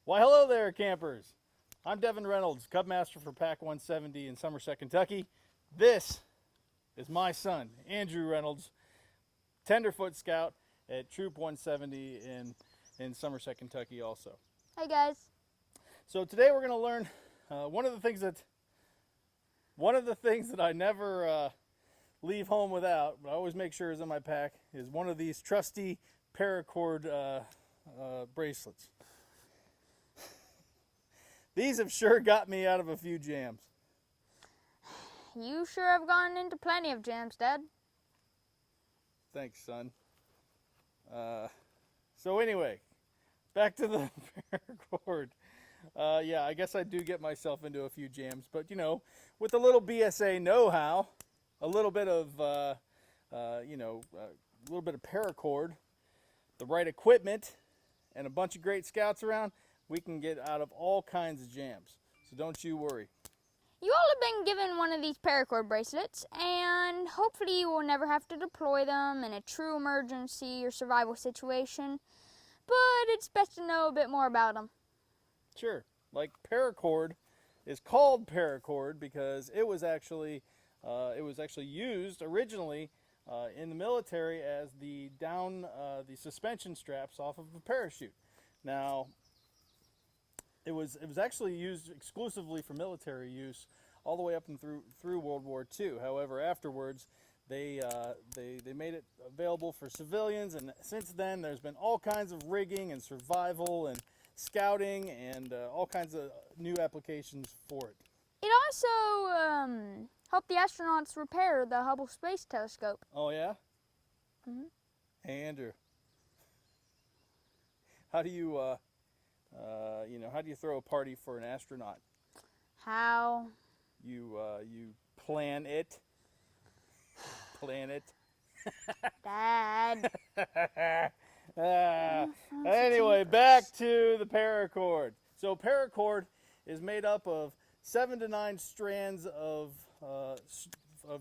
Why, hello there, campers. I'm Devin Reynolds, Cub Master for Pack 170 in Somerset, Kentucky. This is my son, Andrew Reynolds, Tenderfoot Scout at Troop 170 in Somerset, Kentucky also. Hey guys. So today we're going to learn one of the things that I never leave home without, but I always make sure is in my pack, is one of these trusty Paracord bracelets. These have sure got me out of a few jams. You sure have gone into plenty of jams, Dad. Thanks, son. So anyway, back to the Paracord. Yeah, I guess I do get myself into a few jams, but you know, with a little BSA know-how, a little bit of, a little bit of Paracord, the right equipment, and a bunch of great scouts around, we can get out of all kinds of jams. So don't you worry. You all have been given one of these Paracord bracelets, and hopefully you will never have to deploy them in a true emergency or survival situation, but it's best to know a bit more about them. Sure. Like Paracord is called Paracord because it was actually used originally in the military as the suspension straps off of a parachute. Now, it was actually used exclusively for military use all the way up and through World War II. However, afterwards they made it available for civilians, and since then there's been all kinds of rigging and survival and scouting and all kinds of new applications for it. It also helped the astronauts repair the Hubble Space Telescope. Oh yeah? Mm-hmm. Hey Andrew, how do you how do you throw a party for an astronaut? How? You plan it. Plan it. Dad. Anyway, back to the Paracord. So Paracord is made up of 7 to 9 strands of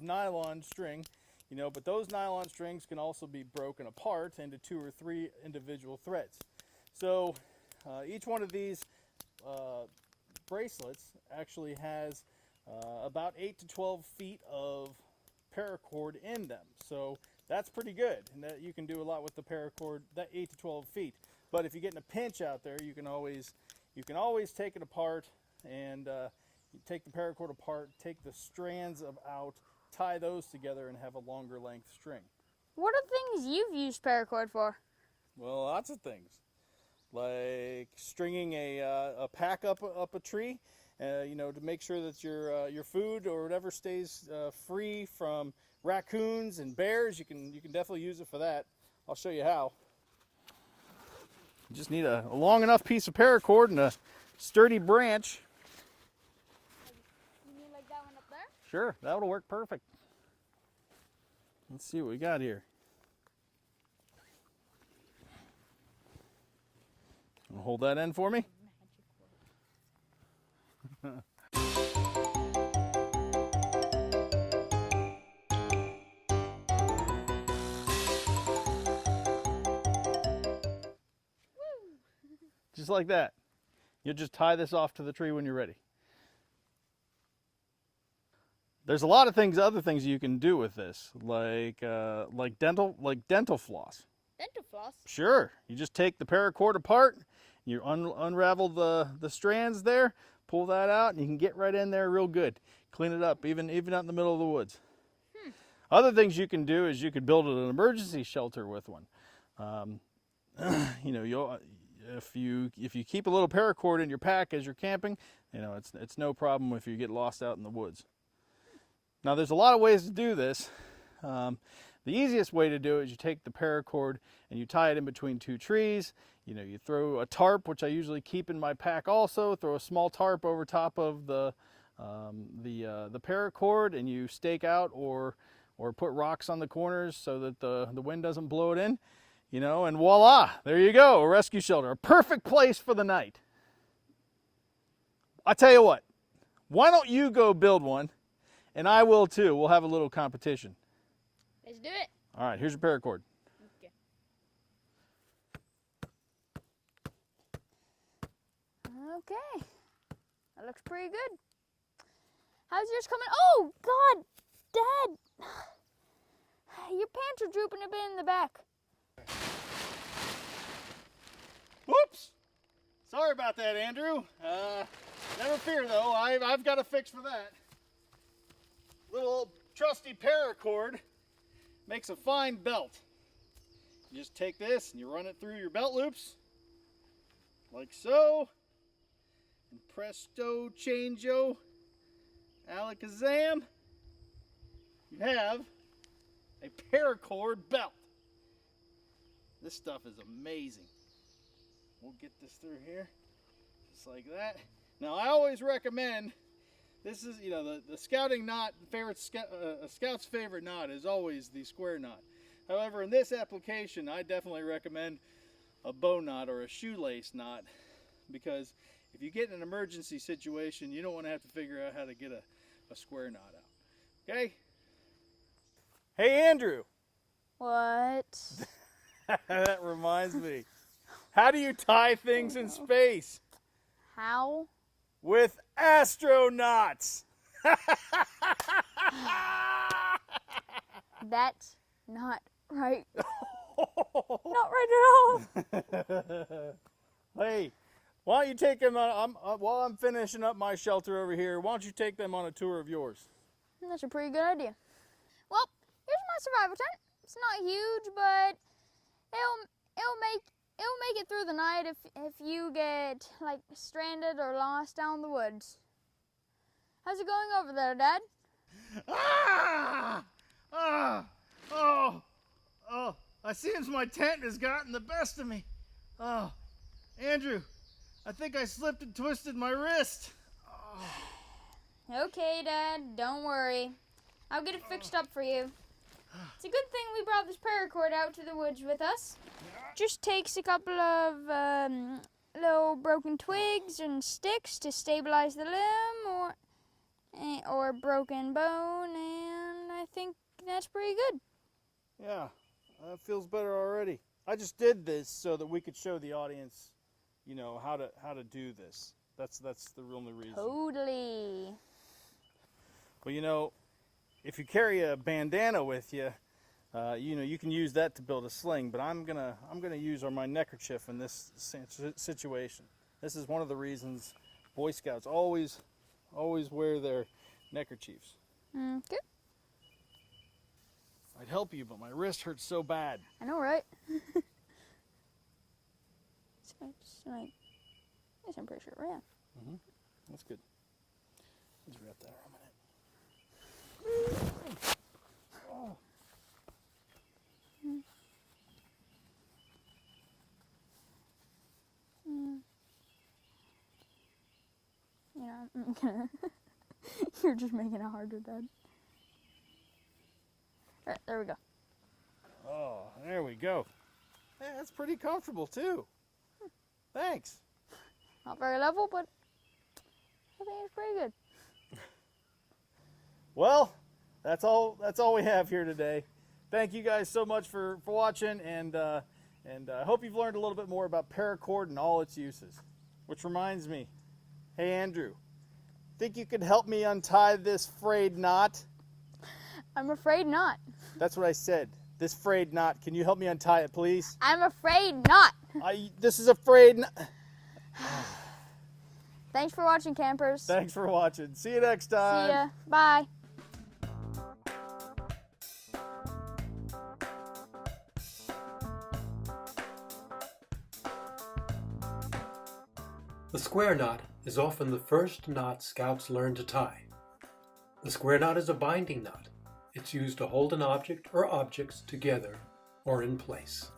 nylon string, but those nylon strings can also be broken apart into 2 or 3 individual threads. So each one of these bracelets actually has about 8 to 12 feet of paracord in them. So that's pretty good, and that you can do a lot with the paracord, that 8 to 12 feet. But if you get in a pinch out there, you can always take it apart and you take the paracord apart, take the strands out, tie those together, and have a longer length string. What are things you've used paracord for? Well, lots of things, like stringing a pack up a tree, to make sure that your food or whatever stays free from raccoons and bears. You can definitely use it for that. I'll show you how. You just need a long enough piece of paracord and a sturdy branch. You mean like that one up there? Sure, that'll work perfect. Let's see what we got here. Hold that end for me. Just like that. You'll just tie this off to the tree when you're ready. There's a lot of other things you can do with this, like dental floss. Dental floss? Sure. You just take the paracord apart, you unravel the strands there, pull that out, and you can get right in there real good. Clean it up, even out in the middle of the woods. Other things you can do is you could build an emergency shelter with one. If you keep a little paracord in your pack as you're camping, it's no problem if you get lost out in the woods. Now there's a lot of ways to do this. The easiest way to do it is you take the paracord and you tie it in between 2 trees. You throw a tarp, which I usually keep in my pack also. Throw a small tarp over top of the paracord, and you stake out or put rocks on the corners so that the wind doesn't blow it in. And voila, there you go, a rescue shelter, a perfect place for the night. I tell you what, why don't you go build one, and I will too. We'll have a little competition. Let's do it. All right, here's your paracord. Okay. Okay. That looks pretty good. How's yours coming? Oh, God! Dad! Your pants are drooping a bit in the back. Whoops! Sorry about that, Andrew. Never fear, though. I've got a fix for that. Little trusty paracord makes a fine belt. You just take this and you run it through your belt loops, like so. And presto, changeo, alakazam. You have a paracord belt. This stuff is amazing. We'll get this through here, just like that. Now, I always recommend, this is, you know, the scouting knot, a scout's favorite knot is always the square knot. However, in this application, I definitely recommend a bow knot or a shoelace knot, because if you get in an emergency situation, you don't want to have to figure out how to get a square knot out. Okay? Hey, Andrew. What? That reminds me. How do you tie things in space? How? With astronauts. That's not right. Not right at all. Hey, why don't you take them on, while I'm finishing up my shelter over here, why don't you take them on a tour of yours? That's a pretty good idea. Well, here's my survival tent. It's not huge, but it'll make it through the night if you get like stranded or lost down in the woods. How's it going over there, Dad? It seems my tent has gotten the best of me. Oh, Andrew, I think I slipped and twisted my wrist. Okay, Dad, don't worry. I'll get it fixed up for you. It's a good thing we brought this paracord out to the woods with us. Just takes a couple of little broken twigs and sticks to stabilize the limb or broken bone, and I think that's pretty good. Yeah, that feels better already. I just did this so that we could show the audience, you know, how to do this. That's the only reason. Totally. Well, you know, if you carry a bandana with you, you know, you can use that to build a sling. But I'm gonna use my neckerchief in this situation. This is one of the reasons Boy Scouts always wear their neckerchiefs. Okay. I'd help you, but my wrist hurts so bad. I know, right? It's like, yes, I'm pretty sure, yeah. Mm-hmm. That's good. Let's wrap that around my neck. Oh. Yeah, you're just making it harder, Dad. All right, there we go. Oh, there we go. Hey, that's pretty comfortable too. Thanks. Not very level, but I think it's pretty good. Well, that's all we have here today. Thank you guys so much for watching, and I hope you've learned a little bit more about paracord and all its uses. Which reminds me, hey Andrew, think you could help me untie this frayed knot? I'm afraid not. That's what I said. This frayed knot. Can you help me untie it, please? I'm afraid not. This is a frayed knot. Thanks for watching, campers. Thanks for watching. See you next time. See ya. Bye. The square knot is often the first knot Scouts learn to tie. The square knot is a binding knot. It's used to hold an object or objects together or in place.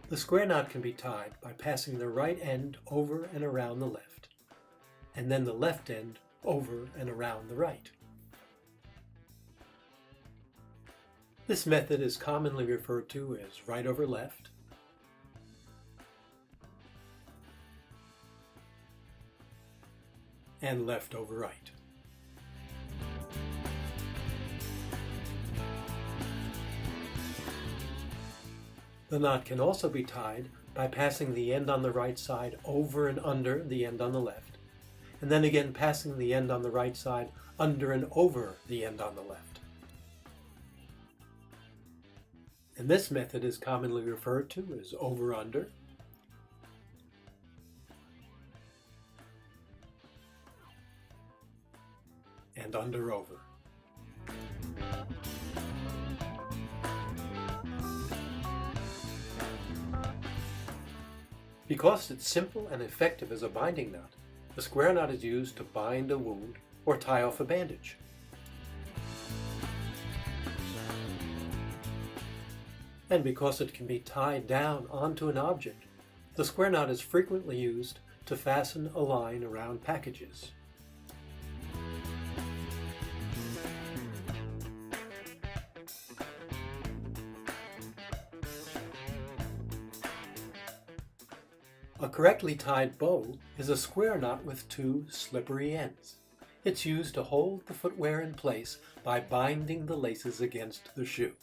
The square knot can be tied by passing the right end over and around the left, and then the left end over and around the right. This method is commonly referred to as right over left, and left over right. The knot can also be tied by passing the end on the right side over and under the end on the left, and then again passing the end on the right side under and over the end on the left. And this method is commonly referred to as over-under, and under-over. Because it's simple and effective as a binding knot, the square knot is used to bind a wound or tie off a bandage. And because it can be tied down onto an object, the square knot is frequently used to fasten a line around packages. A correctly tied bow is a square knot with two slippery ends. It's used to hold the footwear in place by binding the laces against the shoe.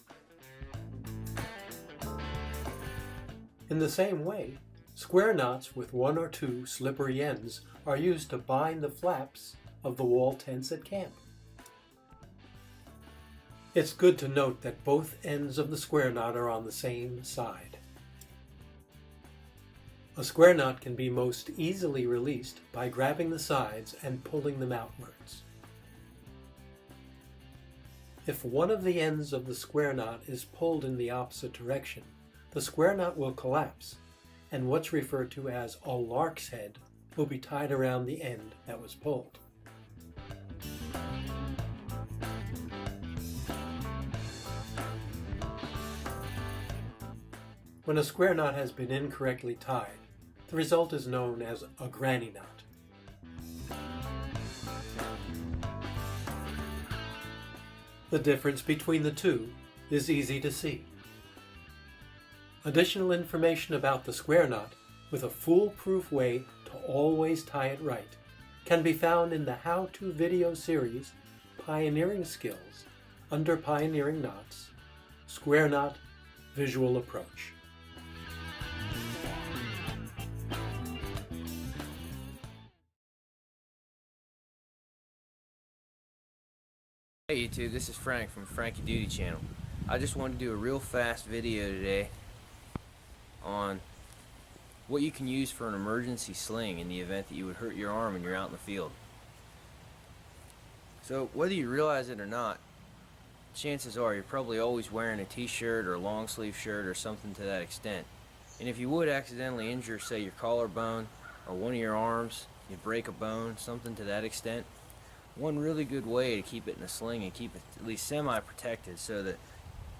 In the same way, square knots with one or two slippery ends are used to bind the flaps of the wall tents at camp. It's good to note that both ends of the square knot are on the same side. A square knot can be most easily released by grabbing the sides and pulling them outwards. If one of the ends of the square knot is pulled in the opposite direction, the square knot will collapse, and what's referred to as a lark's head will be tied around the end that was pulled. When a square knot has been incorrectly tied, the result is known as a granny knot. The difference between the two is easy to see. Additional information about the square knot, with a foolproof way to always tie it right, can be found in the how-to video series Pioneering Skills under Pioneering Knots, Square Knot Visual Approach. Hey YouTube, this is Frank from Frankie Duty Channel. I just wanted to do a real fast video today on what you can use for an emergency sling in the event that you would hurt your arm when you're out in the field. So whether you realize it or not, chances are you're probably always wearing a t-shirt or a long sleeve shirt or something to that extent. And if you would accidentally injure, say, your collarbone or one of your arms, you break a bone, something to that extent, one really good way to keep it in a sling and keep it at least semi-protected so that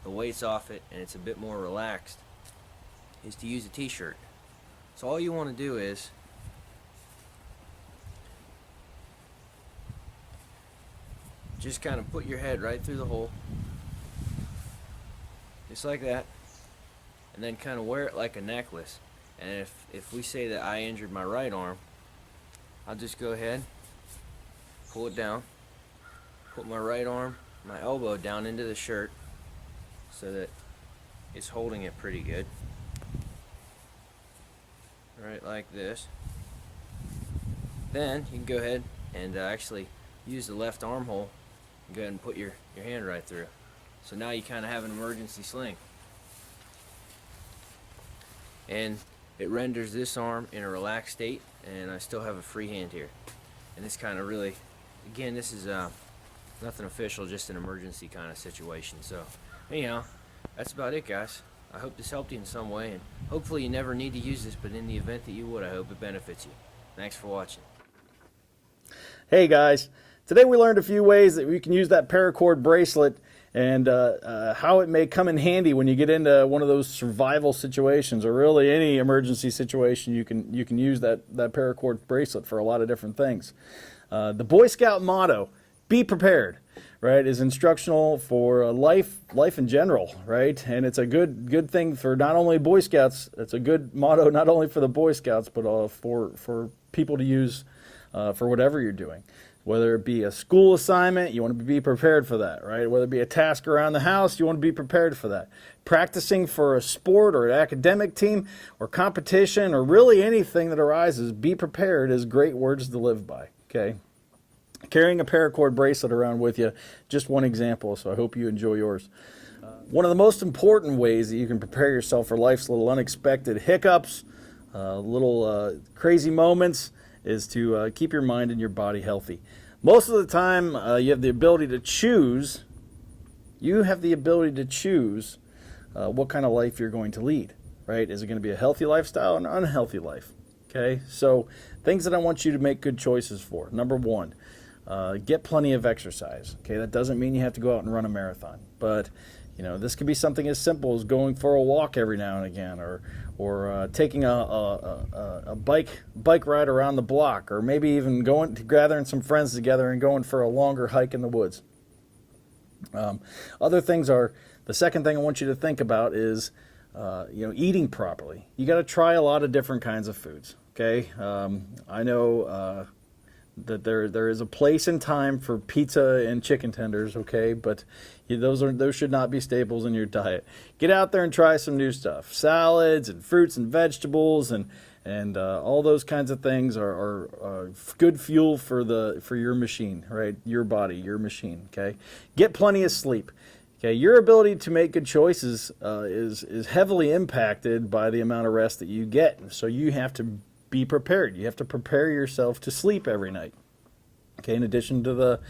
the weight's off it and it's a bit more relaxed is to use a t-shirt. So all you want to do is just kind of put your head right through the hole, just like that, and then kind of wear it like a necklace. And if we say that I injured my right arm, I'll just go ahead, pull it down, put my right arm, my elbow down into the shirt so that it's holding it pretty good, right like this. Then you can go ahead and actually use the left armhole and go ahead and put your hand right through. So now you kind of have an emergency sling, and it renders this arm in a relaxed state, and I still have a free hand here. And this kind of really, again, this is nothing official, just an emergency kind of situation. So anyhow, that's about it, guys. I hope this helped you in some way, and hopefully you never need to use this, but in the event that you would, I hope it benefits you. Thanks for watching. Hey guys, today we learned a few ways that we can use that paracord bracelet and how it may come in handy when you get into one of those survival situations, or really any emergency situation. You can use that paracord bracelet for a lot of different things. The Boy Scout motto, "Be prepared," right, is instructional for life in general, right? And it's a good thing for not only Boy Scouts. It's a good motto not only for the Boy Scouts, but for people to use for whatever you're doing. Whether it be a school assignment, you want to be prepared for that, right? Whether it be a task around the house, you want to be prepared for that. Practicing for a sport or an academic team or competition or really anything that arises, be prepared is great words to live by, okay? Carrying a paracord bracelet around with you, just one example, so I hope you enjoy yours. One of the most important ways that you can prepare yourself for life's little unexpected hiccups, little crazy moments, is to keep your mind and your body healthy. Most of the time, you have the ability to choose. You have the ability to choose what kind of life you're going to lead, right? Is it going to be a healthy lifestyle or an unhealthy life? Okay, so things that I want you to make good choices for. Number one, get plenty of exercise. Okay, that doesn't mean you have to go out and run a marathon, but you know, this could be something as simple as going for a walk every now and again, or taking a bike ride around the block, or maybe even gathering some friends together and going for a longer hike in the woods. Other things are, the second thing I want you to think about is eating properly. You got to try a lot of different kinds of foods. Okay, I know that there is a place and time for pizza and chicken tenders, okay, but those should not be staples in your diet. Get out there and try some new stuff. Salads and fruits and vegetables and all those kinds of things are good fuel for your machine, right? Your body, your machine, okay? Get plenty of sleep. Okay, your ability to make good choices is heavily impacted by the amount of rest that you get. So you have to be prepared. You have to prepare yourself to sleep every night. Okay, in addition to the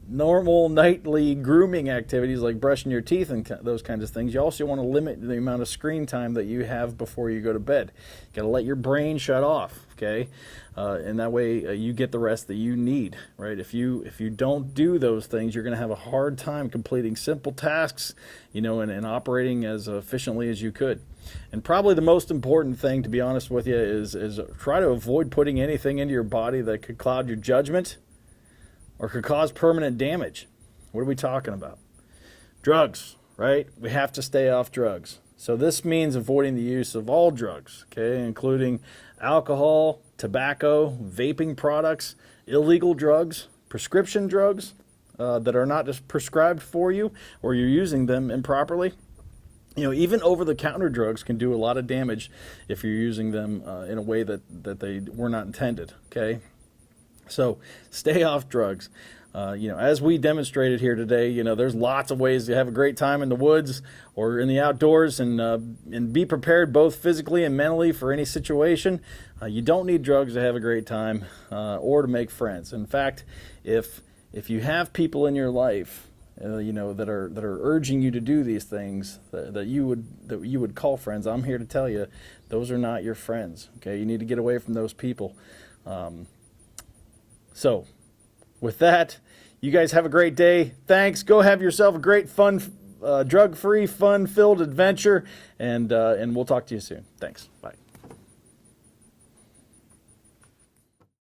normal nightly grooming activities like brushing your teeth and those kinds of things, you also want to limit the amount of screen time that you have before you go to bed. You got to let your brain shut off, okay? And that way you get the rest that you need, right? If you don't do those things, you're going to have a hard time completing simple tasks, and operating as efficiently as you could. And probably the most important thing, to be honest with you, is try to avoid putting anything into your body that could cloud your judgment or could cause permanent damage. What are we talking about? Drugs, right? We have to stay off drugs. So this means avoiding the use of all drugs, okay, including alcohol, tobacco, vaping products, illegal drugs, prescription drugs that are not just prescribed for you or you're using them improperly. Even over-the-counter drugs can do a lot of damage if you're using them in a way that they were not intended, okay? So stay off drugs. As we demonstrated here today, there's lots of ways to have a great time in the woods or in the outdoors and be prepared both physically and mentally for any situation. You don't need drugs to have a great time or to make friends. In fact, if you have people in your life that are urging you to do these things that you would call friends, I'm here to tell you those are not your friends. Okay, you need to get away from those people. So, with that, you guys have a great day. Thanks. Go have yourself a great, fun, drug-free, fun-filled adventure, and we'll talk to you soon. Thanks. Bye.